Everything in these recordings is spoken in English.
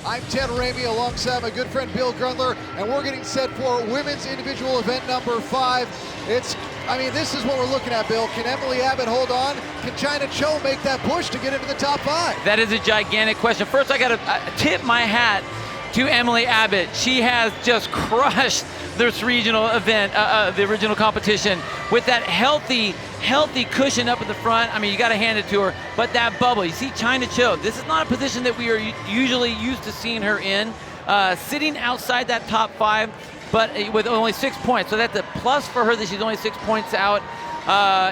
I'm Ted Ramey alongside my good friend Bill Grundler, and we're getting set for women's individual event number 5. This is what we're looking at, Bill. Can Emily Abbott hold on? Can China Cho make that push to get into the top 5? That is a gigantic question. First, I got to tip my hat to Emily Abbott. She has just crushed this regional event, the original competition, with that healthy cushion up at the front. I mean, you got to hand it to her. But that bubble, you see China Cho, this is not a position that we are usually used to seeing her in. Sitting outside that top 5, but with only 6 points. So that's a plus for her that she's only 6 points out.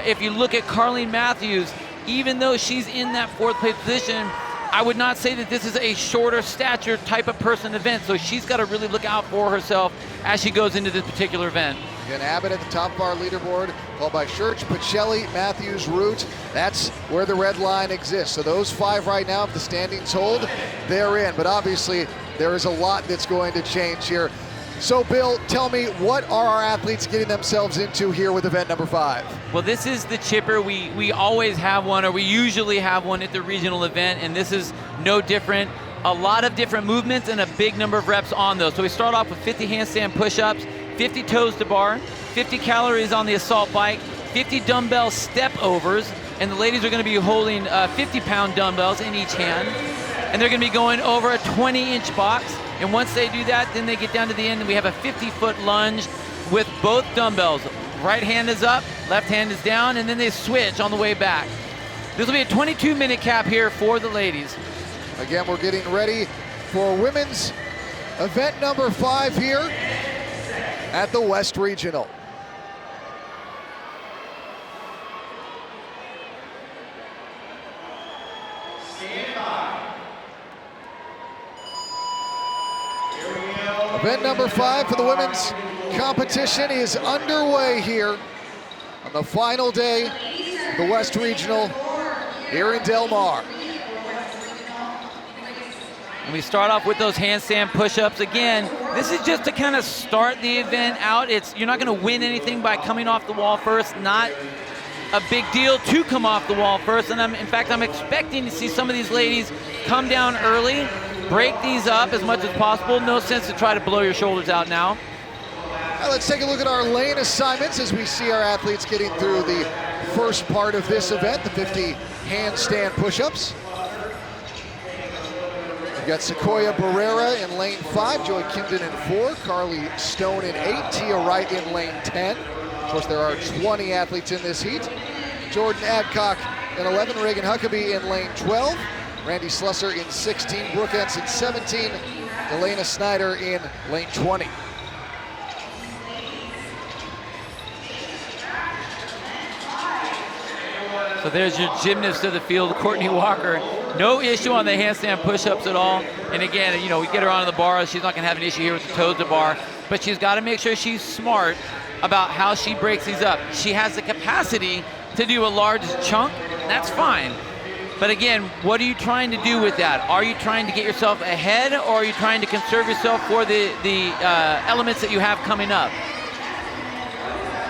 If you look at Carleen Matthews, even though she's in that 4th place position, I would not say that this is a shorter stature type of person event, so she's got to really look out for herself as she goes into this particular event. Again, Abbott at the top of our leaderboard, followed by Church, Pacelli, Matthews, Root. That's where the red line exists. So those 5 right now, if the standings hold, they're in. But obviously, there is a lot that's going to change here. So, Bill, tell me, what are our athletes getting themselves into here with event number 5? Well, this is the chipper. We always have one, or we usually have one at the regional event, and this is no different. A lot of different movements and a big number of reps on those. So we start off with 50 handstand push-ups, 50 toes to bar, 50 calories on the assault bike, 50 dumbbell step overs, and the ladies are going to be holding 50-pound dumbbells in each hand, and they're going to be going over a 20-inch box. And once they do that, then they get down to the end, and we have a 50-foot lunge with both dumbbells. Right hand is up, left hand is down, and then they switch on the way back. This will be a 22-minute cap here for the ladies. Again, we're getting ready for women's event number 5 here at the West Regional. Event number 5 for the women's competition is underway here on the final day of the West Regional here in Del Mar. And we start off with those handstand push-ups. Again, this is just to kind of start the event out. You're not going to win anything by coming off the wall first. Not a big deal to come off the wall first. And in fact, I'm expecting to see some of these ladies come down early, break these up as much as possible. No sense to try to blow your shoulders out now. Let's take a look at our lane assignments as we see our athletes getting through the first part of this event, the 50 handstand push-ups. We've got Sequoia Barrera in lane 5, Joy Kimden in 4, Carly Stone in 8, Tia Wright in lane 10. Of course, there are 20 athletes in this heat. Jordan Adcock in 11, Reagan Huckabee in lane 12, Randy Slusser in 16, Brooke Entz in 17, Elena Snyder in lane 20. So there's your gymnast of the field, Courtney Walker. No issue on the handstand push-ups at all. And again, we get her onto the bar. She's not going to have an issue here with the toes to bar. But she's got to make sure she's smart about how she breaks these up. She has the capacity to do a large chunk. That's fine. But again, what are you trying to do with that? Are you trying to get yourself ahead, or are you trying to conserve yourself for the elements that you have coming up?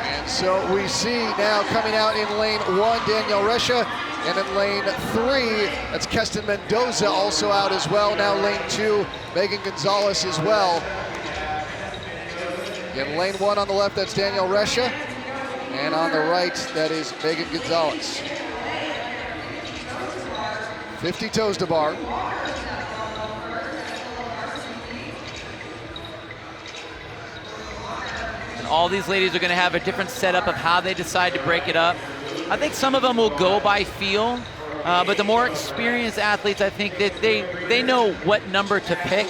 And so we see now coming out in lane 1, Danielle Resha, and in lane 3, that's Keston Mendoza also out as well. Now lane 2, Megan Gonzalez as well. In lane 1 on the left, that's Danielle Resha, and on the right, that is Megan Gonzalez. 50 toes to bar. And all these ladies are going to have a different setup of how they decide to break it up. I think some of them will go by feel, but the more experienced athletes, I think that they know what number to pick.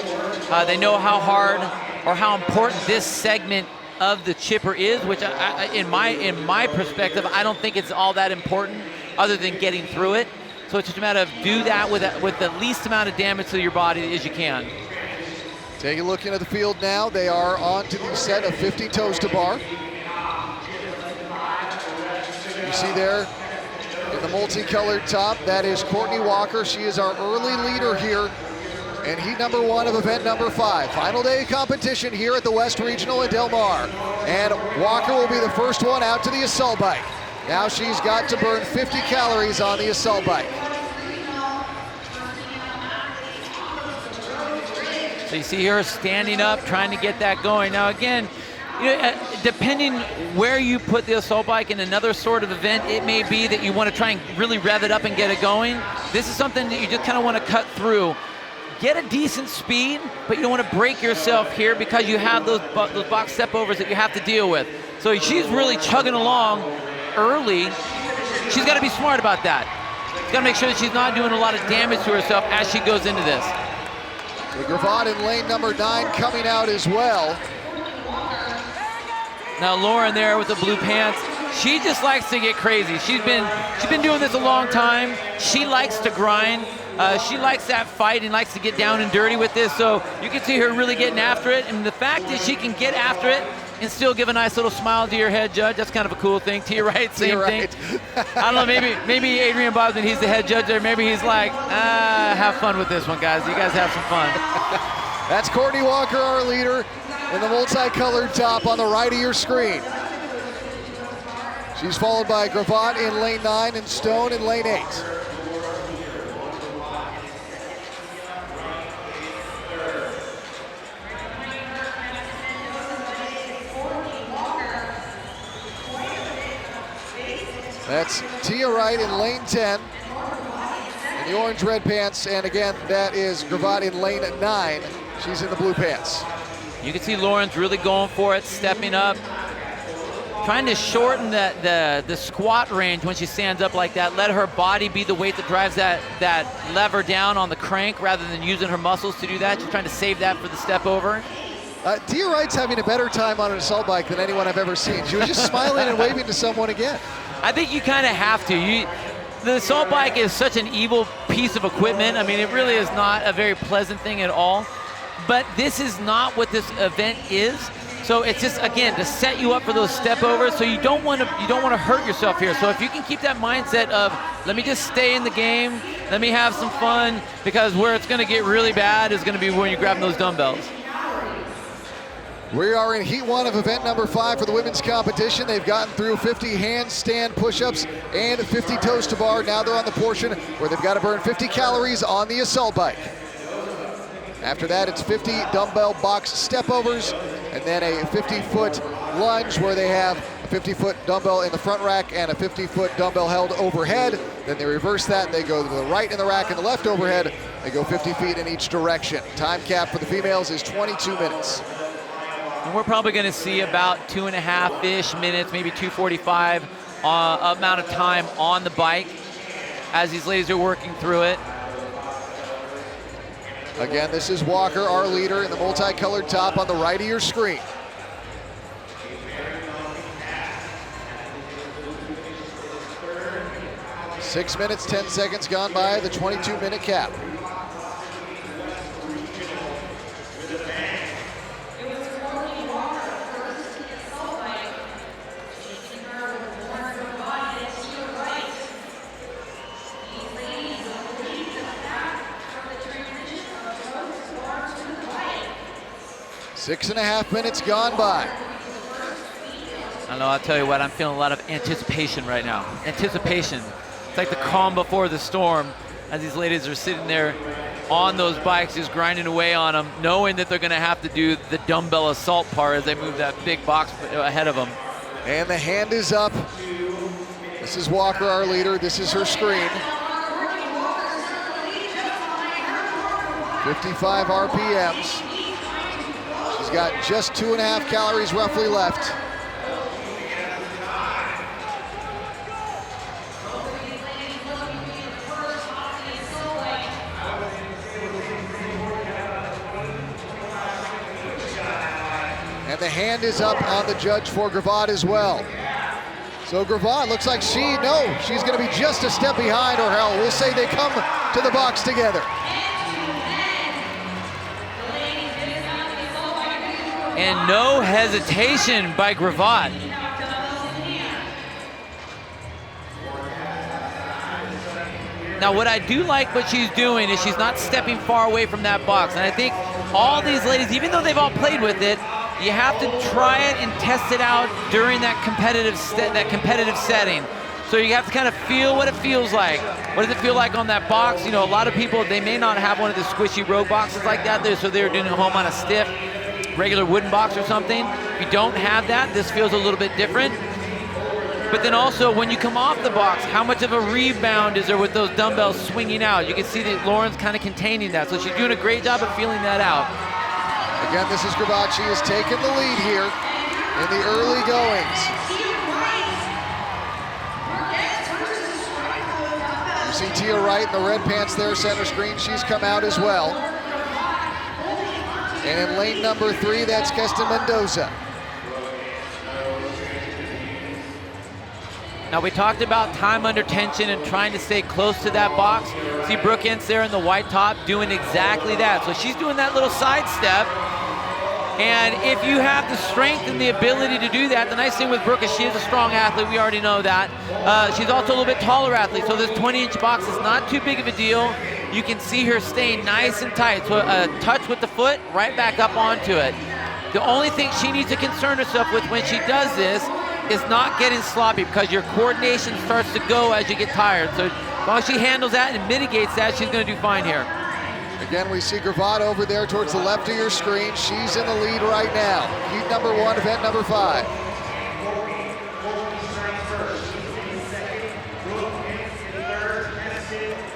They know how hard or how important this segment of the chipper is, which in my perspective, I don't think it's all that important other than getting through it. So it's just a matter of do that with the least amount of damage to your body as you can. Take a look into the field now. They are on to the set of 50 toes to bar. You see there in the multicolored top, that is Courtney Walker. She is our early leader here in heat number 1 of event number 5. Final day competition here at the West Regional in Del Mar. And Walker will be the first one out to the assault bike. Now she's got to burn 50 calories on the assault bike. So you see her standing up, trying to get that going. Now again, depending where you put the assault bike in another sort of event, it may be that you want to try and really rev it up and get it going. This is something that you just kind of want to cut through. Get a decent speed, but you don't want to break yourself here because you have those box step overs that you have to deal with. So she's really chugging along early. She's got to be smart about that. She's got to make sure that she's not doing a lot of damage to herself as she goes into this. Gravatt in lane number 9 coming out as well. Now Lauren there with the blue pants, she just likes to get crazy. She's been doing this a long time. She likes to grind. She likes that fight and likes to get down and dirty with this. So you can see her really getting after it. And the fact that she can get after it and still give a nice little smile to your head judge, that's kind of a cool thing. To your right, same thing. I don't know, maybe Adrian Bosman, he's the head judge there. Maybe he's like, have fun with this one, guys. You guys have some fun. That's Courtney Walker, our leader, in the multicolored top on the right of your screen. She's followed by Gravatt in lane 9 and Stone in lane 8. That's Tia Wright in lane 10 in the orange-red pants, and again, that is Gravatt in lane 9. She's in the blue pants. You can see Lauren's really going for it, stepping up, trying to shorten the squat range when she stands up like that. Let her body be the weight that drives that lever down on the crank rather than using her muscles to do that. She's trying to save that for the step over. Tia Wright's having a better time on an assault bike than anyone I've ever seen. She was just smiling and waving to someone again. I think you kind of have to. The assault bike is such an evil piece of equipment. I mean, it really is not a very pleasant thing at all. But this is not what this event is. So it's just, again, to set you up for those step overs. So you don't want to hurt yourself here. So if you can keep that mindset of, let me just stay in the game, let me have some fun, because where it's going to get really bad is going to be when you grab those dumbbells. We are in heat 1 of event number 5 for the women's competition. They've gotten through 50 handstand push-ups and 50 toes to bar. Now they're on the portion where they've got to burn 50 calories on the assault bike. After that, it's 50 dumbbell box step overs, and then a 50-foot lunge where they have a 50-foot dumbbell in the front rack and a 50-foot dumbbell held overhead. Then they reverse that. They go to the right in the rack and the left overhead. They go 50 feet in each direction. Time cap for the females is 22 minutes. And we're probably going to see about 2.5-ish minutes, maybe 2:45 amount of time on the bike as these ladies are working through it. Again, this is Walker, our leader, in the multicolored top on the right of your screen. Six minutes, 10 seconds gone by the 22-minute cap. Six and a half minutes gone by. I don't know, I'll tell you what, I'm feeling a lot of anticipation right now. Anticipation. It's like the calm before the storm as these ladies are sitting there on those bikes, just grinding away on them, knowing that they're going to have to do the dumbbell assault part as they move that big box ahead of them. And the hand is up. This is Walker, our leader. This is her screen. 55 RPMs. She's got just 2.5 calories roughly left. And the hand is up on the judge for Gravatt as well. So Gravatt looks like she's going to be just a step behind, or hell, we'll say they come to the box together. And no hesitation by Gravatt. Now what I do like what she's doing is she's not stepping far away from that box. And I think all these ladies, even though they've all played with it, you have to try it and test it out during that competitive setting. So you have to kind of feel what it feels like. What does it feel like on that box? You know, a lot of people, they may not have one of the squishy rogue boxes like that, so they're doing it at home on a stiff, regular wooden box or something. If you don't have that, this feels a little bit different. But then also, when you come off the box, how much of a rebound is there with those dumbbells swinging out? You can see that Lauren's kind of containing that, so she's doing a great job of feeling that out. Again, this is Gravatt. She has taken the lead here in the early goings. You see Tia Wright in the red pants there, center screen. She's come out as well. And in lane number 3, that's Keston Mendoza. Now, we talked about time under tension and trying to stay close to that box. See Brooke Entz there in the white top doing exactly that. So she's doing that little sidestep. And if you have the strength and the ability to do that, the nice thing with Brooke is she is a strong athlete. We already know that. She's also a little bit taller athlete, so this 20-inch box is not too big of a deal. You can see her staying nice and tight. So a touch with the foot, right back up onto it. The only thing she needs to concern herself with when she does this is not getting sloppy, because your coordination starts to go as you get tired. So as long as she handles that and mitigates that, she's going to do fine here. Again, we see Gravatt over there towards the left of your screen. She's in the lead right now. Heat number 1, event number 5.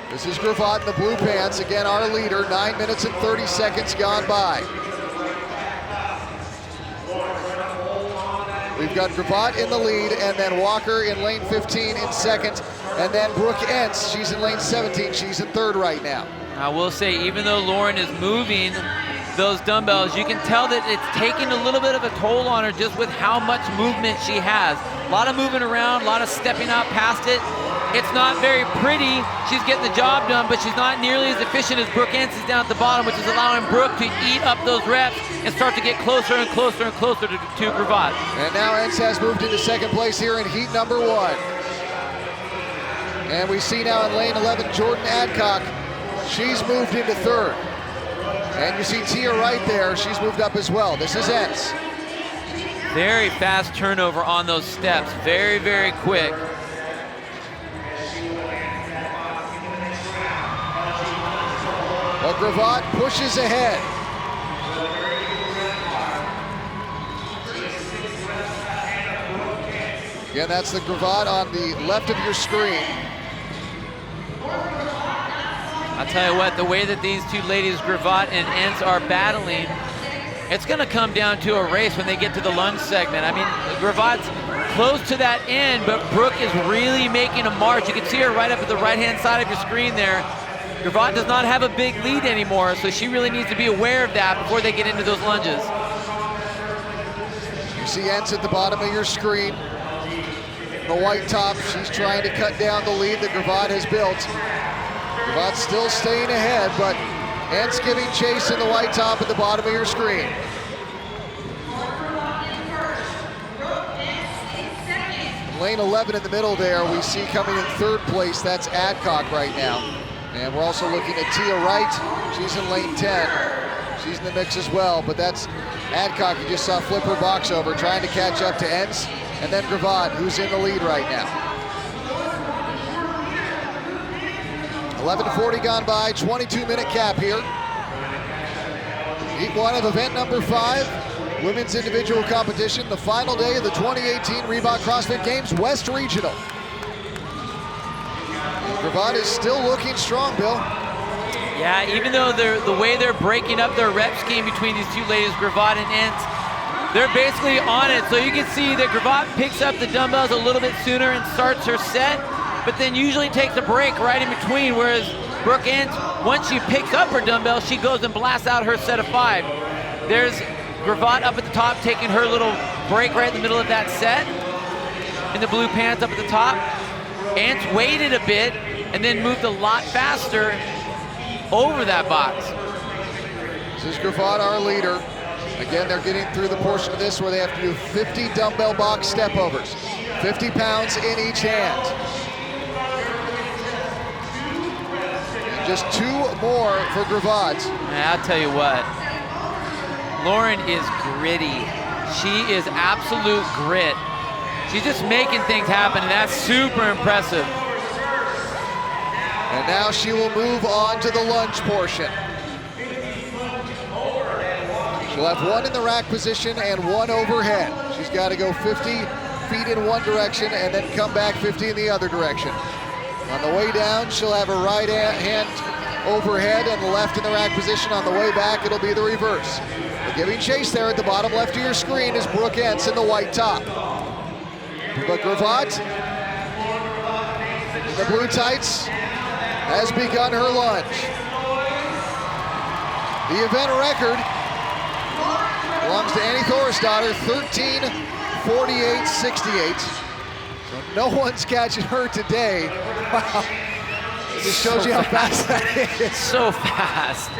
This is Gravatt in the blue pants. Again, our leader, 9 minutes and 30 seconds gone by. We've got Gravatt in the lead, and then Walker in lane 15 in second, and then Brooke Entz, she's in lane 17. She's in third right now. I will say, even though Lauren is moving those dumbbells, you can tell that it's taking a little bit of a toll on her just with how much movement she has. A lot of moving around, a lot of stepping out past it. It's not very pretty. She's getting the job done, but she's not nearly as efficient as Brooke Entz is down at the bottom, which is allowing Brooke to eat up those reps and start to get closer and closer and closer to Gravatt. And now Entz has moved into second place here in heat number 1. And we see now in lane 11, Jordan Adcock. She's moved into third. And you see Tia Wright there. She's moved up as well. This is Entz. Very fast turnover on those steps. Very, very quick. But Gravatt pushes ahead. Again, that's the Gravatt on the left of your screen. I'll tell you what, the way that these two ladies, Gravatt and Entz, are battling, it's going to come down to a race when they get to the lunge segment. I mean, Gravatt's close to that end, but Brooke is really making a march. You can see her right up at the right-hand side of your screen there. Gravatt does not have a big lead anymore, so she really needs to be aware of that before they get into those lunges. You see Entz at the bottom of your screen. The white top, she's trying to cut down the lead that Gravatt has built. Gravatt still staying ahead, but Entz giving chase in the white top at the bottom of your screen. Lane 11 in the middle there, we see coming in third place, that's Adcock right now. And we're also looking at Tia Wright. She's in lane 10. She's in the mix as well, but that's Adcock. You just saw flip her box over, trying to catch up to Entz, and then Gravatt, who's in the lead right now. 11:40 gone by, 22-minute cap here. Heat 1 of event number 5, women's individual competition, the final day of the 2018 Reebok CrossFit Games West Regional. Gravatt is still looking strong, Bill. Yeah, even though the way they're breaking up their rep scheme between these two ladies, Gravatt and Entz, they're basically on it. So you can see that Gravatt picks up the dumbbells a little bit sooner and starts her set, but then usually takes a break right in between, whereas Brooke Entz, once she picks up her dumbbells, she goes and blasts out her set of 5. There's Gravatt up at the top taking her little break right in the middle of that set, in the blue pants up at the top. Entz waited a bit and then moved a lot faster over that box. This is Gravatt, our leader. Again, they're getting through the portion of this where they have to do 50 dumbbell box step overs, 50 pounds in each hand. And just 2 more for Gravatt. I'll tell you what, Lauren is gritty. She is absolute grit. She's just making things happen, and that's super impressive. And now she will move on to the lunge portion. She'll have one in the rack position and one overhead. She's got to go 50 feet in one direction and then come back 50 in the other direction. On the way down, she'll have her right hand overhead and the left in the rack position. On the way back, it'll be the reverse. But giving chase there at the bottom left of your screen is Brooke Entz in the white top. But Gravatt, in the blue tights, has begun her lunge. The event record belongs to Annie Thorisdottir, 13:48.68. So no one's catching her today. Wow. It just shows you how fast that is. So fast.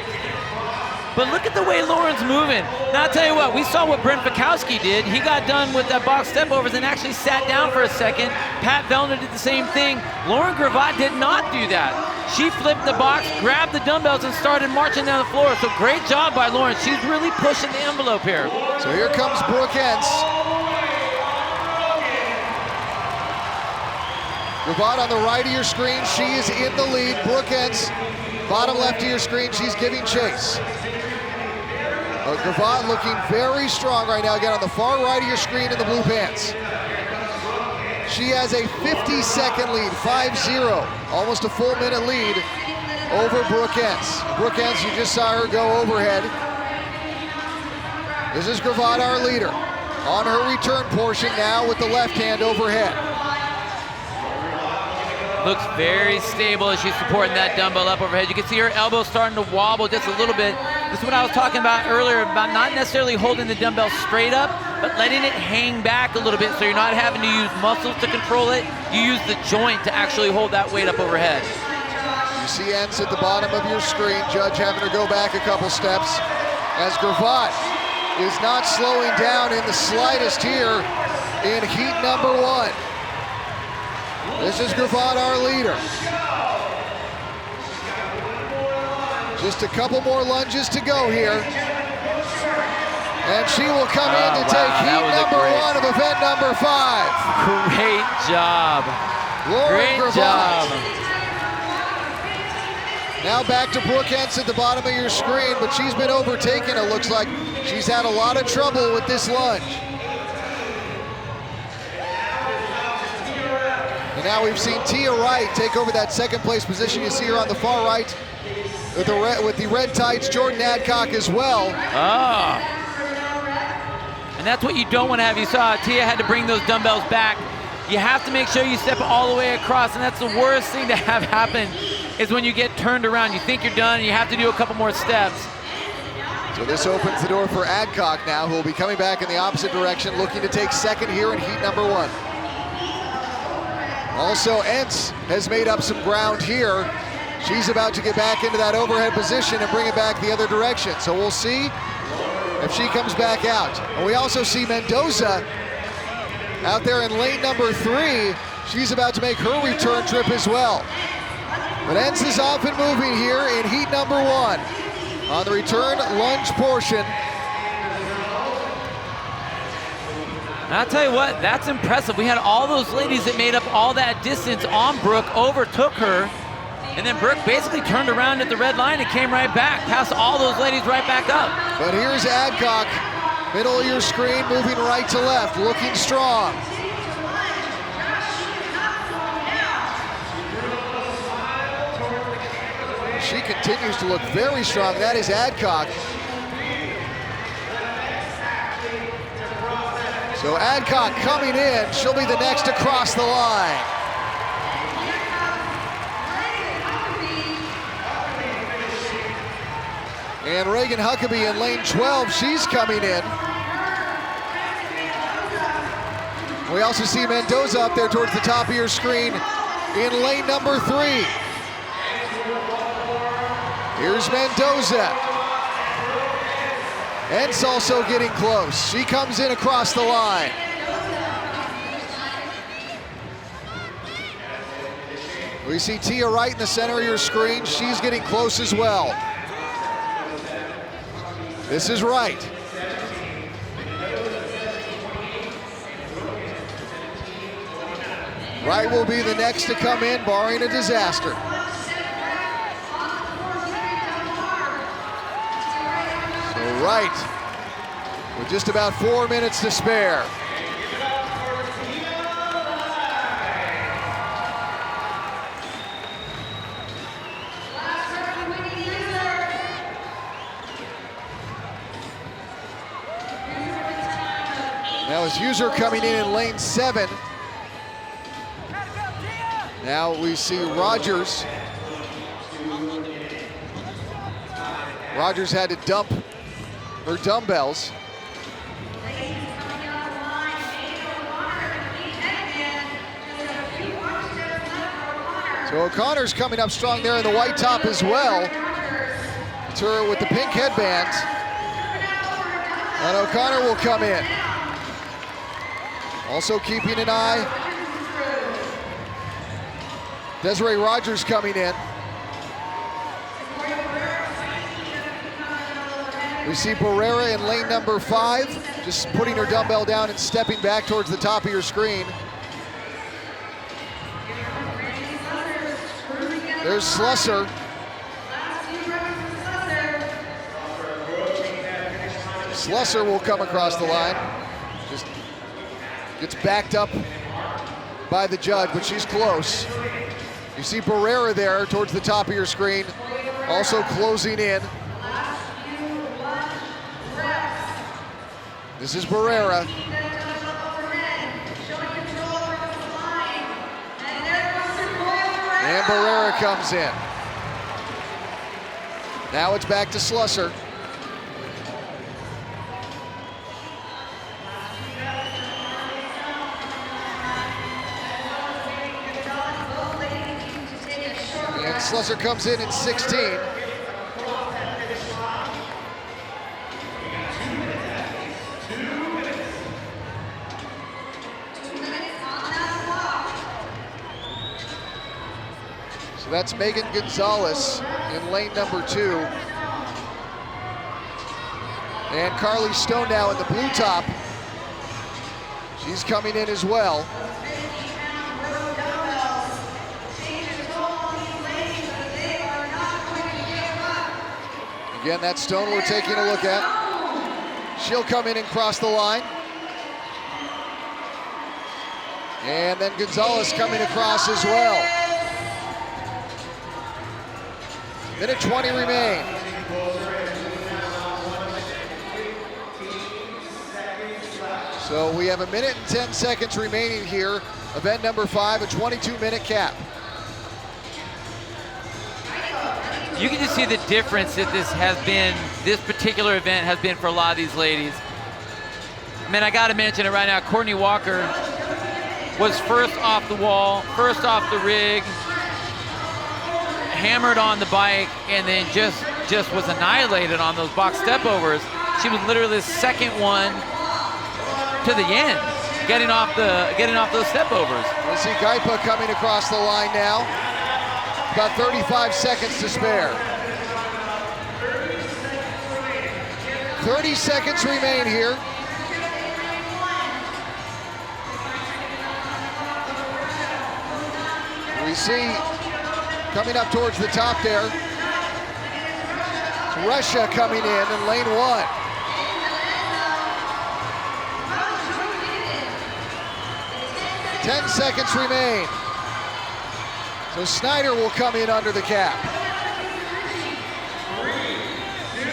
But look at the way Lauren's moving. Now I'll tell you what, we saw what Brent Fikowski did. He got done with that box step overs and actually sat down for a second. Pat Vellner did the same thing. Lauren Gravatt did not do that. She flipped the box, grabbed the dumbbells, and started marching down the floor. So great job by Lauren. She's really pushing the envelope here. So here comes Brooke Entz. Gravatt on the right of your screen, she is in the lead. Brooke Entz, bottom left of your screen, she's giving chase. Gravatt looking very strong right now. Again, on the far right of your screen in the blue pants. She has a 50-second lead, 5-0, almost a full minute lead over Brooke Entz. Brooke Entz, you just saw her go overhead. This is Gravatt, our leader. On her return portion now with the left hand overhead. Looks very stable as she's supporting that dumbbell up overhead. You can see her elbow starting to wobble just a little bit. This is what I was talking about earlier, about not necessarily holding the dumbbell straight up, but letting it hang back a little bit so you're not having to use muscles to control it. You use the joint to actually hold that weight up overhead. You see Entz at the bottom of your screen, Judge having her go back a couple steps, as Gravatt is not slowing down in the slightest here in heat number one. This is Gravatt, our leader. Just a couple more lunges to go here. And she will come in to take heat number one of event number 5. Great job. Lauren Great Gravatt. job. Now back to Brooke Entz at the bottom of your screen, but she's been overtaken. It looks like she's had a lot of trouble with this lunge. And now we've seen Tia Wright take over that second place position. You see her on the far right with the red tights, Jordan Adcock as well. Ah. And that's what you don't want to have. You saw Tia had to bring those dumbbells back. You have to make sure you step all the way across, and that's the worst thing to have happen is when you get turned around. You think you're done, and you have to do a couple more steps. So this opens the door for Adcock now, who will be coming back in the opposite direction, looking to take second here in heat number 1. Also, Entz has made up some ground here. She's about to get back into that overhead position and bring it back the other direction. So we'll see if she comes back out. And we also see Mendoza out there in lane number 3. She's about to make her return trip as well. But Entz is off and moving here in heat number 1 on the return lunge portion. I'll tell you what, that's impressive. We had all those ladies that made up all that distance on Brooke, overtook her, and then Brooke basically turned around at the red line and came right back, passed all those ladies right back up. But here's Adcock, middle of your screen, moving right to left, looking strong. She continues to look very strong. That is Adcock. So Adcock coming in, she'll be the next to cross the line. And Reagan Huckabee in lane 12, she's coming in. We also see Mendoza up there towards the top of your screen in lane number 3. Here's Mendoza. Entz also getting close. She comes in across the line. We see Tia Wright in the center of your screen. She's getting close as well. This is Wright. Wright will be the next to come in, barring a disaster. So Wright, with just about 4 minutes to spare. Now his user coming in lane 7. Now we see Rogers. Rogers had to dump her dumbbells. So O'Connor's coming up strong there in the white top as well. It's her with the pink headbands. And O'Connor will come in. Also keeping an eye, Desiree Rogers coming in. We see Barrera in lane number 5, just putting her dumbbell down and stepping back towards the top of your screen. There's Slusser. Slusser will come across the line. Just gets backed up by the judge, but she's close. You see Barrera there towards the top of your screen, also closing in. This is Barrera. And Barrera comes in. Now it's back to Slusser. And Slusser comes in 16. So that's Megan Gonzalez in lane number 2. And Carly Stone now in the blue top. She's coming in as well. Again, that's Stone we're taking a look at. She'll come in and cross the line. And then Gonzalez coming across as well. Minute 20 remain. So we have a minute and 10 seconds remaining here. Event number 5, a 22-minute cap. You can just see the difference that this particular event has been for a lot of these ladies. Man, I gotta mention it right now. Courtney Walker was first off the wall, first off the rig, hammered on the bike, and then just was annihilated on those box step overs. She was literally the second one to the end, getting off those step overs. We'll see Gaipa coming across the line now. About 35 seconds to spare. 30 seconds remain here. We see coming up towards the top there, it's Russia coming in lane 1. Ten seconds remain. So Snyder will come in under the cap. 3, 2,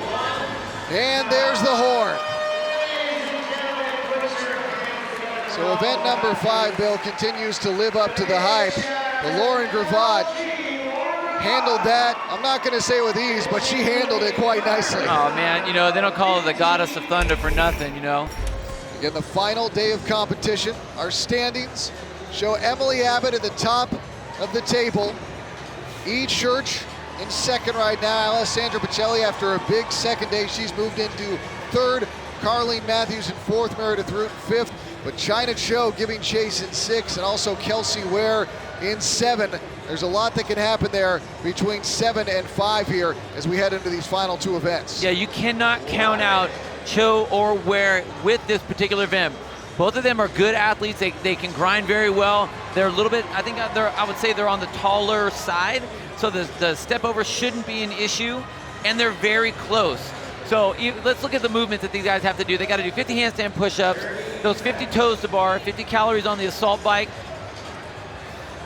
1. And there's the horn. So event number 5, Bill, continues to live up to the hype. But Lauren Gravatt handled that, I'm not going to say with ease, but she handled it quite nicely. Oh man, you know, they don't call her the goddess of thunder for nothing, you know. Again, the final day of competition. Our standings show Emily Abbott at the top of the table. E. Church in second right now. Alessandra Pacelli, after a big second day, she's moved into third. Carleen Matthews in fourth, Meredith Root in fifth. But China Cho giving chase in 6, and also Kelsey Ware in 7. There's a lot that can happen there between 7 and 5 here as we head into these final 2 events. Yeah, you cannot count out Cho or Ware with this particular event. Both of them are good athletes. They can grind very well. They're a little bit, I would say they're on the taller side, so the step over shouldn't be an issue, and they're very close. So let's look at the movements that these guys have to do. They got to do 50 handstand push-ups, those 50 toes to bar, 50 calories on the assault bike,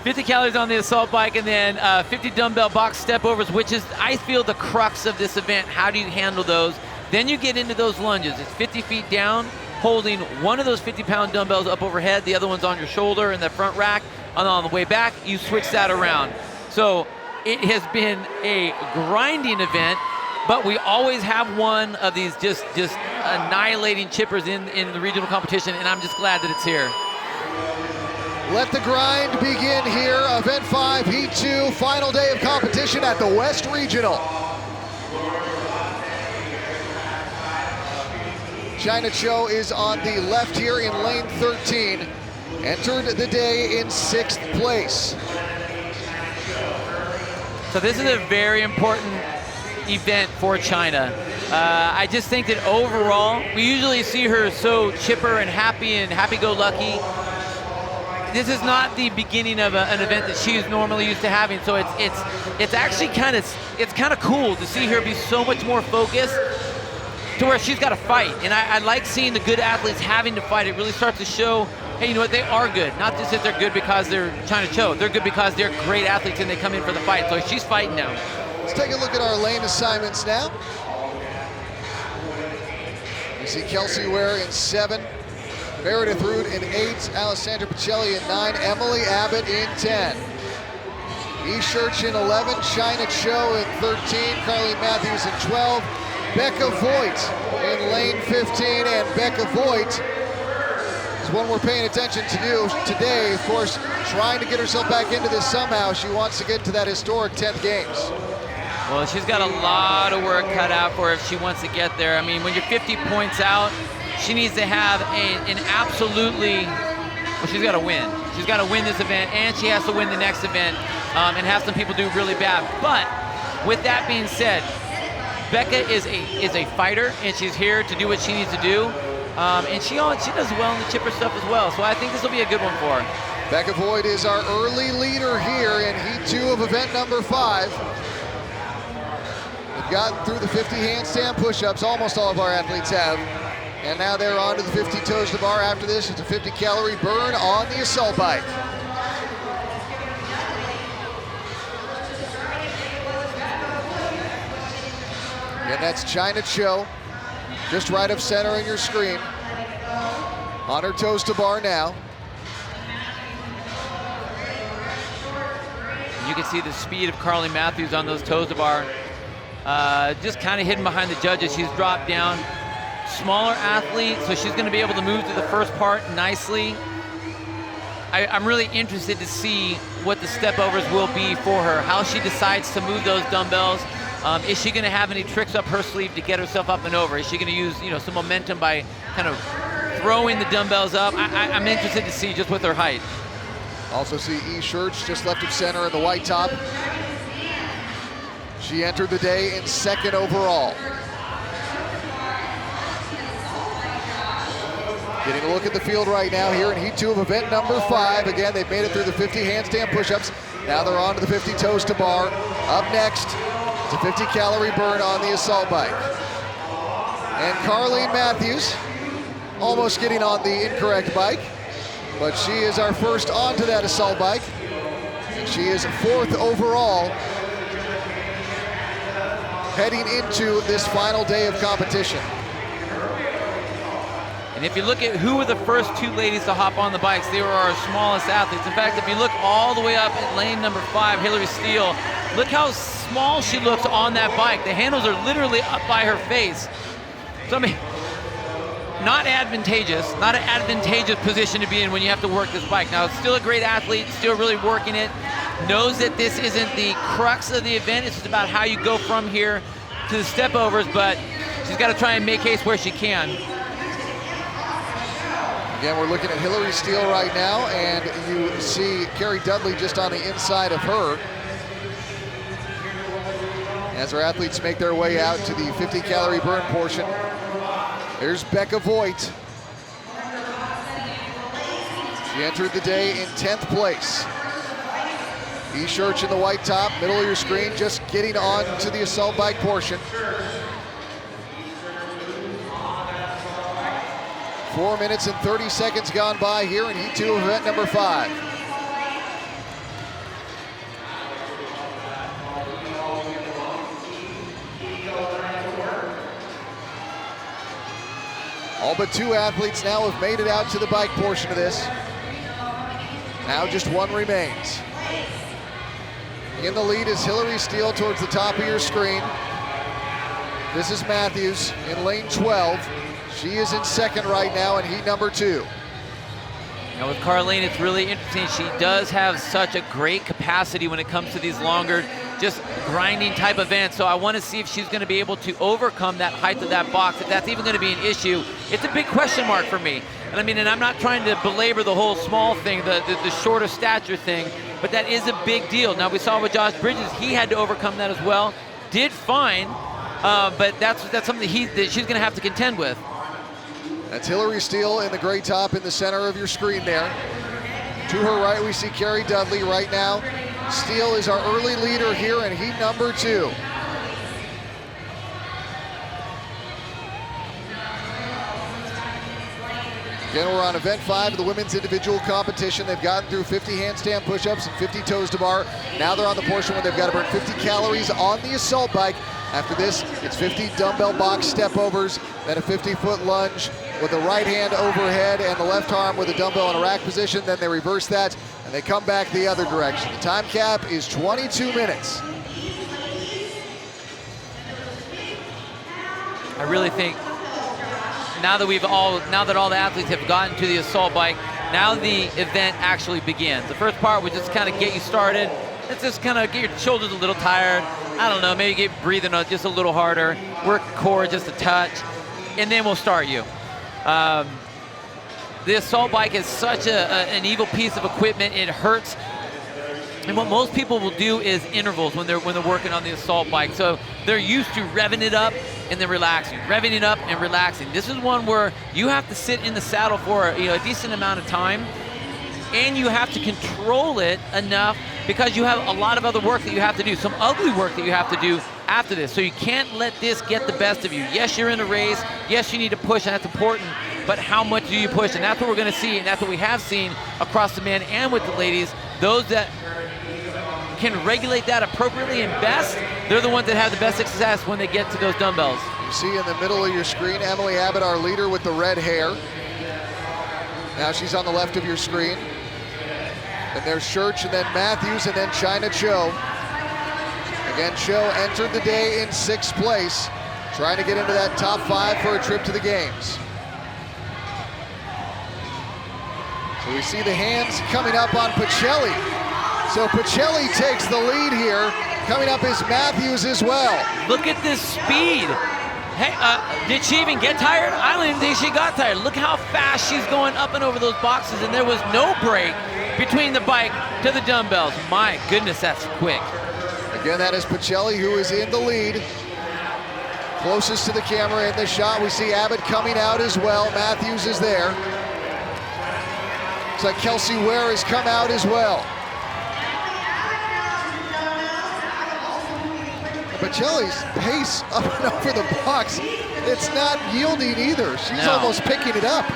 50 calories on the assault bike, and then 50 dumbbell box step overs, which is, I feel, the crux of this event. How do you handle those? Then you get into those lunges. It's 50 feet down, holding one of those 50-pound dumbbells up overhead, the other one's on your shoulder in the front rack, and on the way back, you switch that around. So it has been a grinding event, but we always have one of these just annihilating chippers in the regional competition, and I'm just glad that it's here. Let the grind begin here. Event 5, Heat 2, final day of competition at the West Regional. China Cho is on the left here in lane 13. Entered the day in 6th place. So this is a very important event for China. I just think that overall, we usually see her so chipper and happy-go-lucky. This is not the beginning of an event that she's normally used to having. So it's actually kind of cool to see her be so much more focused, to where she's got to fight. And I like seeing the good athletes having to fight. It really starts to show, hey, you know what, they are good. Not just that they're good because they're China Cho. They're good because they're great athletes and they come in for the fight. So she's fighting now. Let's take a look at our lane assignments now. You see Kelsey Ware in 7, Meredith Root in 8, Alessandra Pacelli in 9, Emily Abbott in 10. E. Church in 11, China Cho in 13, Carleen Matthews in 12, Becca Voigt in lane 15, and Becca Voigt is one we're paying attention to today. Of course, trying to get herself back into this somehow. She wants to get to that historic 10th games. Well, she's got a lot of work cut out for her if she wants to get there. I mean, when you're 50 points out, she needs to have an absolutely, well, she's got to win. She's got to win this event, and she has to win the next event and have some people do really bad. But with that being said, Becca is a fighter, and she's here to do what she needs to do. And she does well in the chipper stuff as well. So I think this will be a good one for her. Becca Voigt is our early leader here in Heat 2 of event number 5. We've gotten through the 50 handstand push-ups, almost all of our athletes have. And now they're on to the 50 toes to bar. After this, it's a 50-calorie burn on the assault bike. And that's China Cho, just right of center in your screen. On her toes to bar now. You can see the speed of Carleen Matthews on those toes to bar. Just kind of hidden behind the judges. She's dropped down. Smaller athlete, so she's going to be able to move to the first part nicely. I'm really interested to see what the step overs will be for her, how she decides to move those dumbbells. Is she going to have any tricks up her sleeve to get herself up and over? Is she going to use, some momentum by kind of throwing the dumbbells up? I'm interested to see just with her height. Also see E. Church just left of center in the white top. She entered the day in 2nd overall. Getting a look at the field right now here in Heat 2 of event number 5. Again, they've made it through the 50 handstand push-ups. Now they're on to the 50 toes to bar. Up next, it's a 50-calorie burn on the assault bike. And Carleen Matthews almost getting on the incorrect bike, but she is our first onto that assault bike. And she is 4th overall, heading into this final day of competition. And if you look at who were the first 2 ladies to hop on the bikes, they were our smallest athletes. In fact, if you look all the way up at lane number 5, Hillary Steele, look how small she looks on that bike. The handles are literally up by her face. So, I mean, not an advantageous position to be in when you have to work this bike. Now, still a great athlete, still really working it, knows that this isn't the crux of the event. It's just about how you go from here to the step overs, but she's got to try and make haste where she can. Again, we're looking at Hillary Steele right now, and you see Carrie Dudley just on the inside of her. As our athletes make their way out to the 50-calorie burn portion. There's Becca Voigt. She entered the day in 10th place. E-Church in the white top, middle of your screen, just getting on to the assault bike portion. 4 minutes and 30 seconds gone by here in Heat 2 of event number 5. All but 2 athletes now have made it out to the bike portion of this. Now just 1 remains. In the lead is Hillary Steele towards the top of your screen. This is Matthews in lane 12. She is in second right now in heat number 2. Now with Carlene, it's really interesting. She does have such a great capacity when it comes to these longer, just grinding type events. So I want to see if she's going to be able to overcome that height of that box, if that's even going to be an issue. It's a big question mark for me. And I mean, and I'm not trying to belabor the whole small thing, the shorter stature thing, but that is a big deal. Now we saw with Josh Bridges, he had to overcome that as well. Did fine, but that's something that she's going to have to contend with. That's Hillary Steele in the gray top in the center of your screen there. To her right, we see Carrie Dudley right now. Steele is our early leader here in heat number 2. Again, we're on event 5 of the women's individual competition. They've gotten through 50 handstand push-ups and 50 toes to bar. Now they're on the portion where they've got to burn 50 calories on the assault bike. After this, it's 50 dumbbell box step overs, then a 50-foot lunge with the right hand overhead and the left arm with a dumbbell in a rack position. Then they reverse that and they come back the other direction. The time cap is 22 minutes. I really think now that all the athletes have gotten to the assault bike, now the event actually begins. The first part would just kind of get you started. Let's just kind of get your shoulders a little tired. I don't know, maybe get breathing just a little harder, work core just a touch, and then we'll start you. The assault bike is such an evil piece of equipment. It hurts. And what most people will do is intervals when they're working on the assault bike. So they're used to revving it up and then relaxing, revving it up and relaxing. This is one where you have to sit in the saddle for a decent amount of time, and you have to control it enough because you have a lot of other work that you have to do, some ugly work that you have to do after this. So you can't let this get the best of you. Yes, you're in a race. Yes, you need to push, and that's important. But how much do you push? And that's what we're going to see, and that's what we have seen across the men and with the ladies. Those that can regulate that appropriately and best, they're the ones that have the best success when they get to those dumbbells. You see in the middle of your screen, Emily Abbott, our leader with the red hair. Now she's on the left of your screen. And there's Church, and then Matthews, and then China Cho. Again, Cho entered the day in 6th place, trying to get into that top 5 for a trip to the games. So we see the hands coming up on Pacelli. So Pacelli takes the lead here. Coming up is Matthews as well. Look at this speed. Hey, did she even get tired? I don't even think she got tired. Look how fast she's going up and over those boxes, and there was no break between the bike to the dumbbells. My goodness, that's quick. Again, that is Pacelli, who is in the lead. Closest to the camera in the shot, we see Abbott coming out as well. Matthews is there. Looks like Kelsey Ware has come out as well. Pacelli's pace up and over the box, it's not yielding either. She's almost picking it up.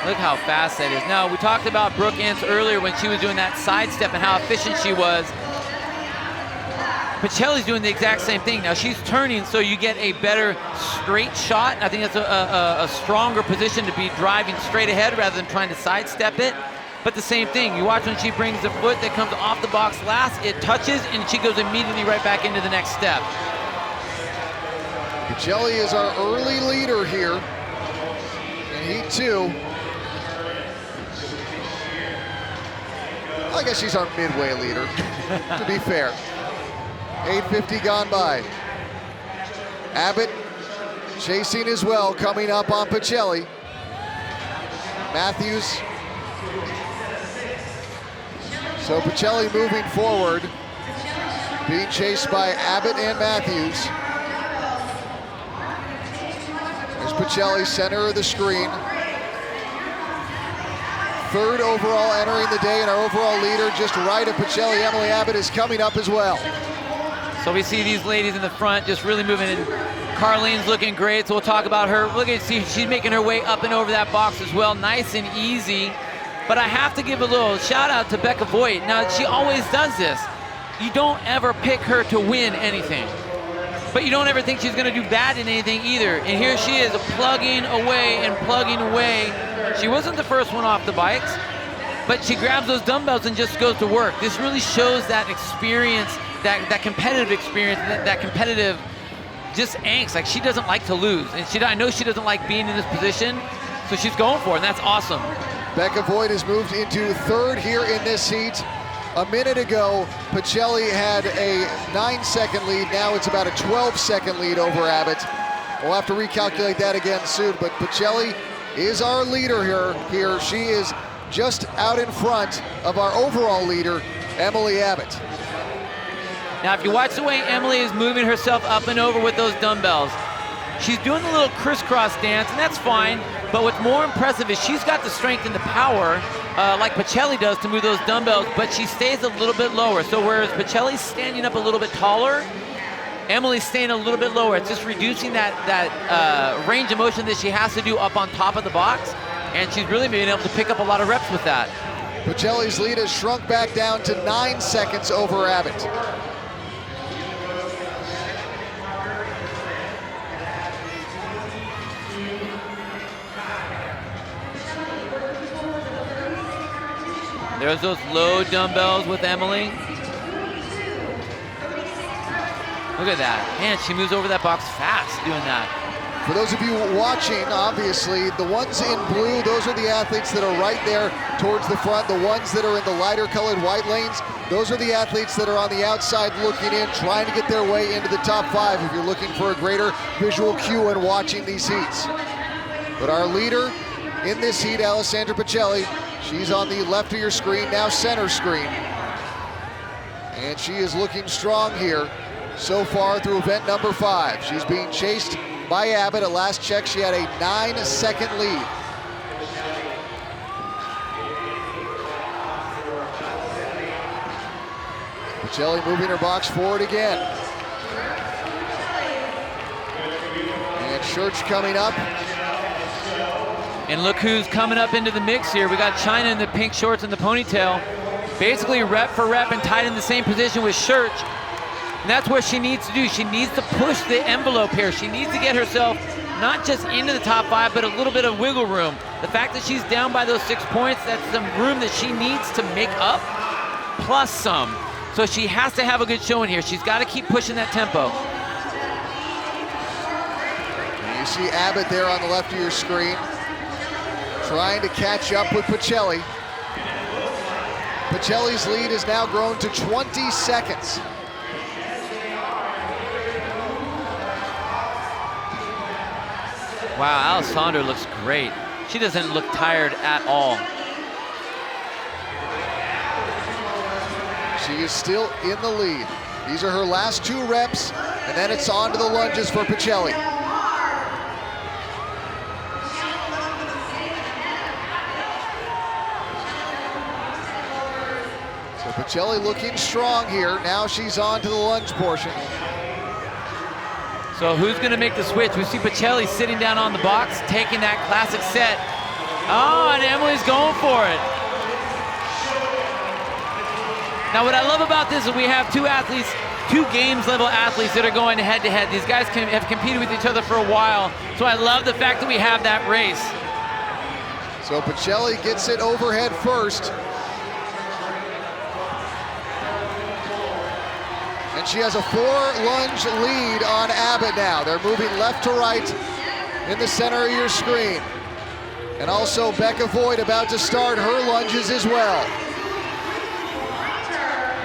Look how fast that is. Now, we talked about Brooke Ince earlier when she was doing that sidestep and how efficient she was. Pacelli's doing the exact same thing. Now, she's turning so you get a better straight shot. I think that's a stronger position to be driving straight ahead rather than trying to sidestep it. But the same thing, you watch when she brings the foot that comes off the box last, it touches, and she goes immediately right back into the next step. Pacelli is our early leader here in Heat 2. I guess she's our midway leader, to be fair. 8:50 gone by. Abbott chasing as well, coming up on Pacelli. Matthews. So Pacelli moving forward, being chased by Abbott and Matthews. There's Pacelli, center of the screen. third overall entering the day, and our overall leader just right of Pacelli, Emily Abbott, is coming up as well. So we see these ladies in the front just really moving in. Carlene's looking great, so we'll talk about her. Look at, see, she's making her way up and over that box as well, nice and easy. But I have to give a little shout out to Becca Voigt. Now, she always does this. You don't ever pick her to win anything, but you don't ever think she's gonna do bad in anything either. And here she is, plugging away and plugging away. She wasn't the first one off the bikes, but she grabs those dumbbells and just goes to work. This really shows that experience, that competitive experience, that competitive just angst. Like, she doesn't like to lose, and I know she doesn't like being in this position, so she's going for it, and that's awesome. Becca Voigt has moved into third here in this heat. A minute ago, Pacelli had a 9-second lead. Now it's about a 12-second lead over Abbott. We'll have to recalculate that again soon, but Pacelli is our leader here. She is just out in front of our overall leader, Emily Abbott. Now, if you watch the way Emily is moving herself up and over with those dumbbells, she's doing a little crisscross dance, and that's fine, but what's more impressive is she's got the strength and the power, like Pacelli does, to move those dumbbells, but she stays a little bit lower. So whereas Pacelli's standing up a little bit taller, Emily's staying a little bit lower. It's just reducing that range of motion that she has to do up on top of the box, and she's really being able to pick up a lot of reps with that. Pacelli's lead has shrunk back down to 9 seconds over Abbott. There's those low dumbbells with Emily. Look at that. Man, she moves over that box fast doing that. For those of you watching, obviously, the ones in blue, those are the athletes that are right there towards the front. The ones that are in the lighter colored white lanes, those are the athletes that are on the outside looking in, trying to get their way into the top 5 if you're looking for a greater visual cue when watching these heats. But our leader in this heat, Alessandra Pacelli, she's on the left of your screen, now center screen. And she is looking strong here so far through event number 5. She's being chased by Abbott. At last check, she had a 9-second lead. Pacelli moving her box forward again. And Church coming up. And look who's coming up into the mix here. We got China in the pink shorts and the ponytail. Basically rep for rep and tied in the same position with Church. And that's what she needs to do. She needs to push the envelope here. She needs to get herself not just into the top 5, but a little bit of wiggle room. The fact that she's down by those 6 points, that's some room that she needs to make up, plus some. So she has to have a good showing here. She's got to keep pushing that tempo. And you see Abbott there on the left of your screen, trying to catch up with Pacelli. Pacelli's lead has now grown to 20 seconds. Wow, Alessandra looks great. She doesn't look tired at all. She is still in the lead. These are her last 2 reps, and then it's on to the lunges for Pacelli. So Pacelli looking strong here. Now she's on to the lunge portion. So who's gonna make the switch? We see Pacelli sitting down on the box, taking that classic set. Oh, and Emily's going for it. Now what I love about this is we have 2 athletes, 2 games level athletes that are going head to head. These guys have competed with each other for a while. So I love the fact that we have that race. So Pacelli gets it overhead first. And she has a 4-lunge lead on Abbott now. They're moving left to right in the center of your screen. And also Becca Voigt about to start her lunges as well.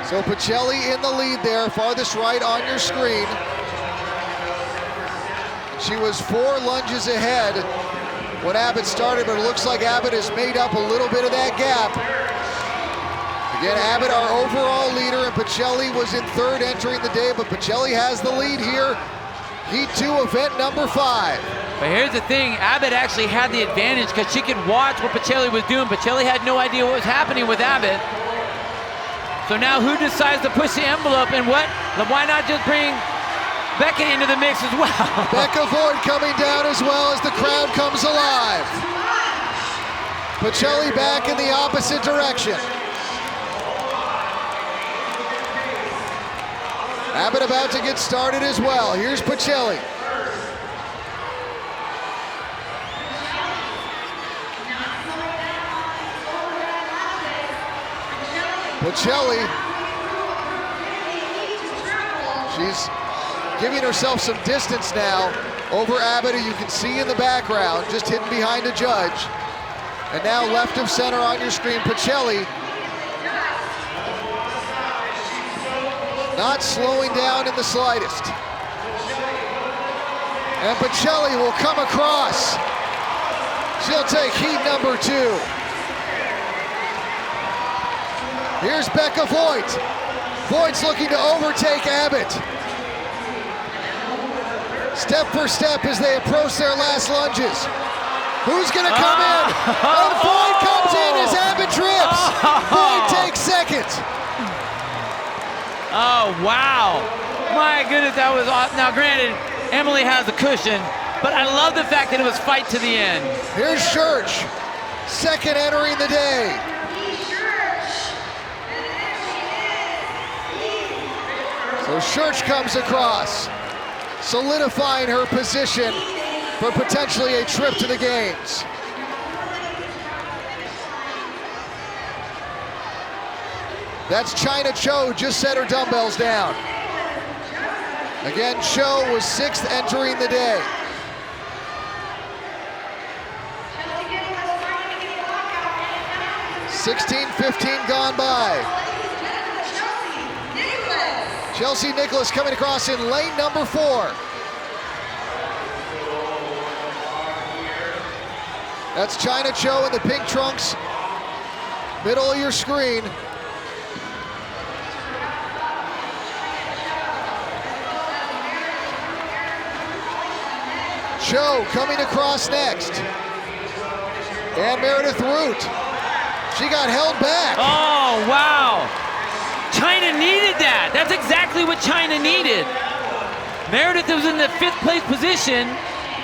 So Pacelli in the lead there, farthest right on your screen. She was 4 lunges ahead when Abbott started, but it looks like Abbott has made up a little bit of that gap. Again, Abbott, our overall leader, and Pacelli was in 3rd entering the day, but Pacelli has the lead here. Heat 2, event number 5. But here's the thing, Abbott actually had the advantage because she could watch what Pacelli was doing. Pacelli had no idea what was happening with Abbott. So now who decides to push the envelope, and why not just bring Becca into the mix as well? Becca Voigt coming down as well as the crowd comes alive. Pacelli back in the opposite direction. Abbott about to get started as well. Here's Pacelli. Pacelli, she's giving herself some distance now over Abbott, who you can see in the background, just hidden behind a judge. And now left of center on your screen, Pacelli not slowing down in the slightest. And Pacelli will come across. She'll take heat number 2. Here's Becca Voigt. Voigt's looking to overtake Abbott. Step for step as they approach their last lunges. Who's gonna come in? And Voigt comes in as Abbott trips. Voigt takes second. Oh, wow. My goodness, that was awesome. Now, granted, Emily has a cushion, but I love the fact that it was fight to the end. Here's Church, second entering the day. So Church comes across, solidifying her position for potentially a trip to the games. That's China Cho, just set her dumbbells down. Again, Cho was 6th entering the day. $16:15 gone by. Chelsea Nicholas coming across in lane number 4. That's China Cho in the pink trunks, middle of your screen. Cho coming across next. And Meredith Root. She got held back. Oh, wow. China needed that. That's exactly what China needed. Meredith was in the 5th place position.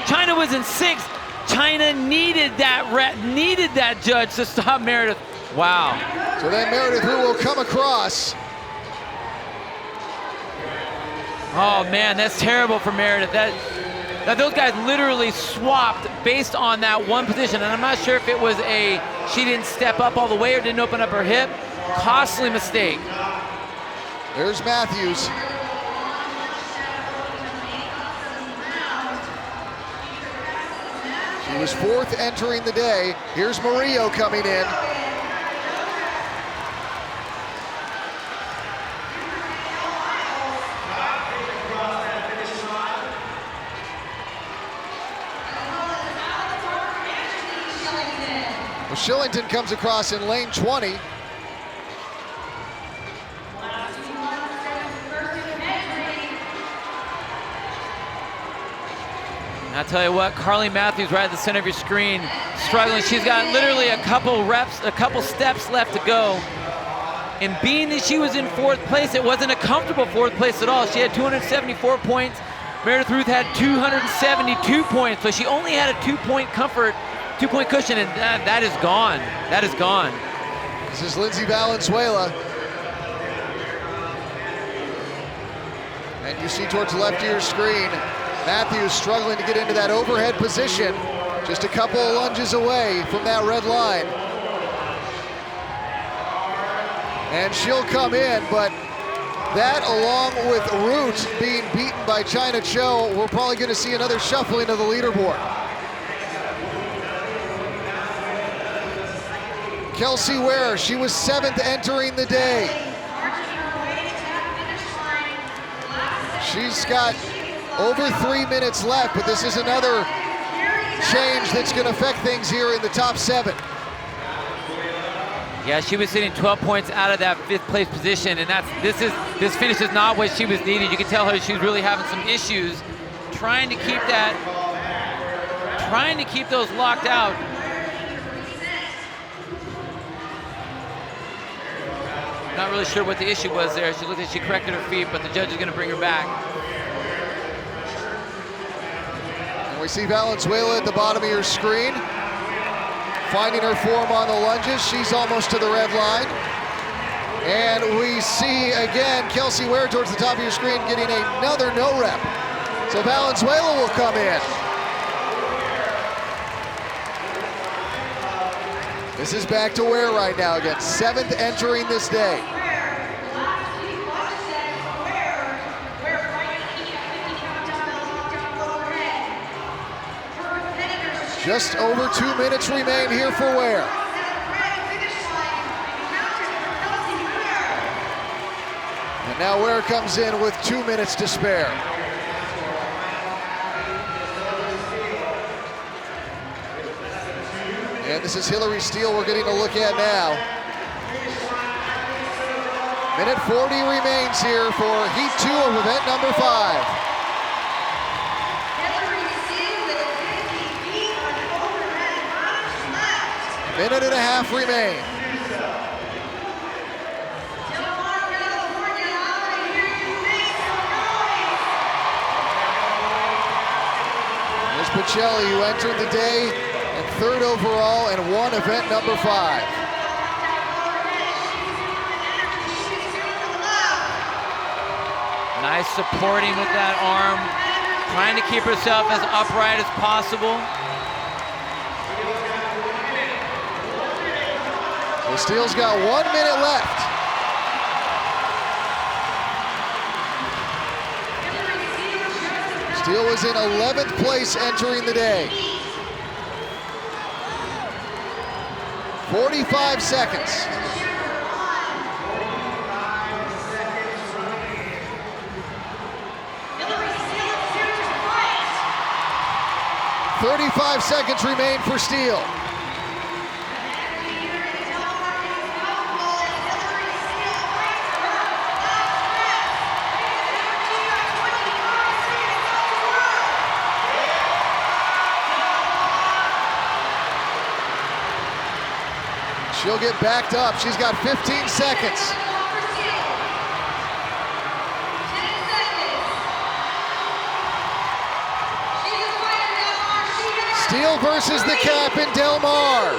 China was in 6th. China needed that judge to stop Meredith. Wow. So then Meredith Root will come across. Oh man, that's terrible for Meredith. That those guys literally swapped based on that one position, and I'm not sure if it was she didn't step up all the way or didn't open up her hip. Costly mistake. There's Matthews. She was 4th entering the day. Here's Murillo coming in. Well, Shillington comes across in lane 20. I'll tell you what, Carly Matthews right at the center of your screen, struggling. She's got literally a couple steps left to go. And being that she was in 4th place, it wasn't a comfortable 4th place at all. She had 274 points. Meredith Ruth had 272 points, so she only had a 2-point cushion, and that is gone. That is gone. This is Lindsay Valenzuela. And you see towards the left of your screen, Matthews struggling to get into that overhead position, just a couple of lunges away from that red line. And she'll come in, but that, along with Root being beaten by China Cho, we're probably going to see another shuffling of the leaderboard. Kelsey Ware, she was 7th entering the day. She's got over 3 minutes left, but this is another change that's going to affect things here in the top 7. Yeah, she was sitting 12 points out of that 5th place position, and this finish is not what she was needed. You can tell her she's really having some issues trying to keep that trying to keep those locked out. Not really sure what the issue was there. She looked like she corrected her feet, but the judge is going to bring her back. And we see Valenzuela at the bottom of your screen, finding her form on the lunges. She's almost to the red line. And we see again Kelsey Ware towards the top of your screen getting another no rep. So Valenzuela will come in. This is back to Ware right now again, 7th entering this day. Just over 2 minutes remain here for Ware. And now Ware comes in with 2 minutes to spare. And this is Hillary Steele we're getting a look at now. Minute 40 remains here for Heat 2 of event number 5. Minute and a half remain. There's Pacelli, who entered the day and 3rd overall and won event number 5. Nice supporting with that arm, trying to keep herself as upright as possible. So Steele's got 1 minute left. Steele was in 11th place entering the day. 45 seconds. "35 seconds remain for Steele. She'll get backed up. She's got 15 seconds. Steele versus the Captain Del Mar.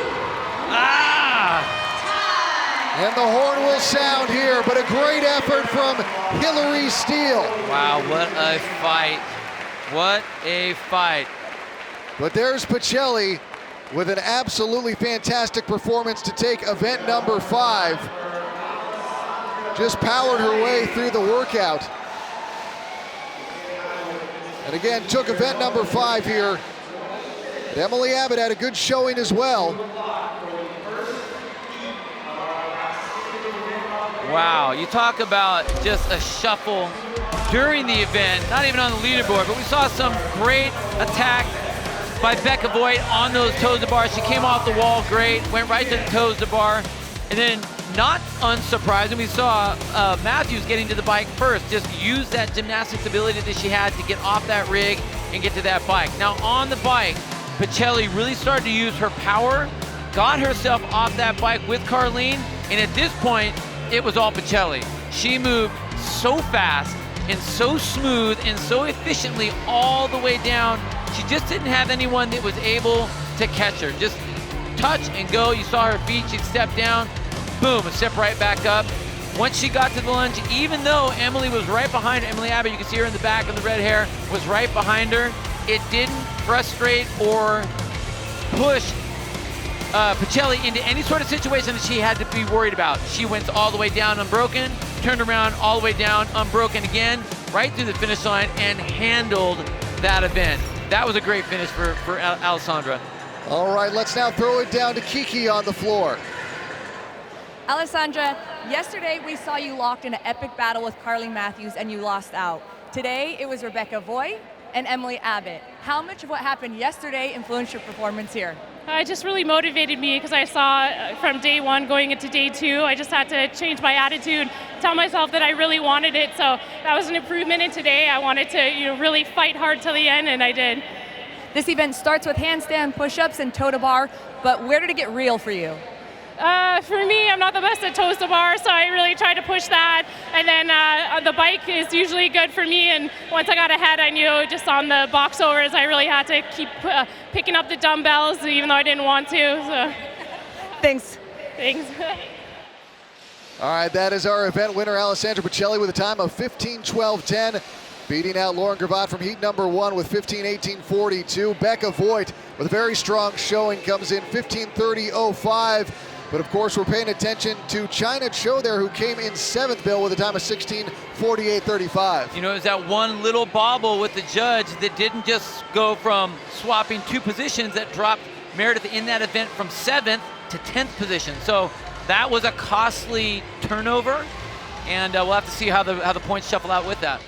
And the horn will sound here, but a great effort from Hillary Steele. Wow, what a fight. What a fight. But there's Pacelli with an absolutely fantastic performance to take event number 5. Just powered her way through the workout. And again, took event number 5 here. But Emily Abbott had a good showing as well. Wow, you talk about just a shuffle during the event, not even on the leaderboard, but we saw some great attack by Becca Voigt on those toes to bar. She came off the wall great, went right to the toes to bar. And then, not unsurprising, we saw Matthews getting to the bike first, just use that gymnastics ability that she had to get off that rig and get to that bike. Now on the bike, Pacelli really started to use her power, got herself off that bike with Carlene, and at this point, it was all Pacelli. She moved so fast and so smooth and so efficiently all the way down. She just didn't have anyone that was able to catch her. Just touch and go. You saw her feet, she'd step down, boom, and step right back up. Once she got to the lunge, even though Emily was right behind her, Emily Abbott, you can see her in the back of the red hair, was right behind her, it didn't frustrate or push Pacelli into any sort of situation that she had to be worried about. She went all the way down unbroken, turned around all the way down unbroken again, right through the finish line, and handled that event. That was a great finish for Alessandra. All right, let's now throw it down to Kiki on the floor. Alessandra, yesterday we saw you locked in an epic battle with Carlene Matthews and you lost out. Today it was Rebecca Voigt and Emily Abbott. How much of what happened yesterday influenced your performance here? It just really motivated me because I saw from day 1 going into day 2, I just had to change my attitude, tell myself that I really wanted it. So that was an improvement. And today I wanted to really fight hard till the end, and I did. This event starts with handstand, push-ups, and toe to bar, but where did it get real for you? For me, I'm not the best at toes to bar, so I really try to push that. And then the bike is usually good for me. And once I got ahead, I knew just on the box overs, I really had to keep picking up the dumbbells, even though I didn't want to. So. Thanks. Thanks. All right, that is our event winner, Alessandra Pacelli, with a time of 15:12:10, beating out Lauren Gravatt from heat number 1 with 15:18:42. Becca Voigt with a very strong showing comes in 15:30:05. But of course, we're paying attention to China Cho there, who came in 7th, Bill, with a time of 16:48:35. You know, it was that one little bobble with the judge that didn't just go from swapping 2 positions that dropped Meredith in that event from 7th to 10th position. So that was a costly turnover, and we'll have to see how the points shuffle out with that.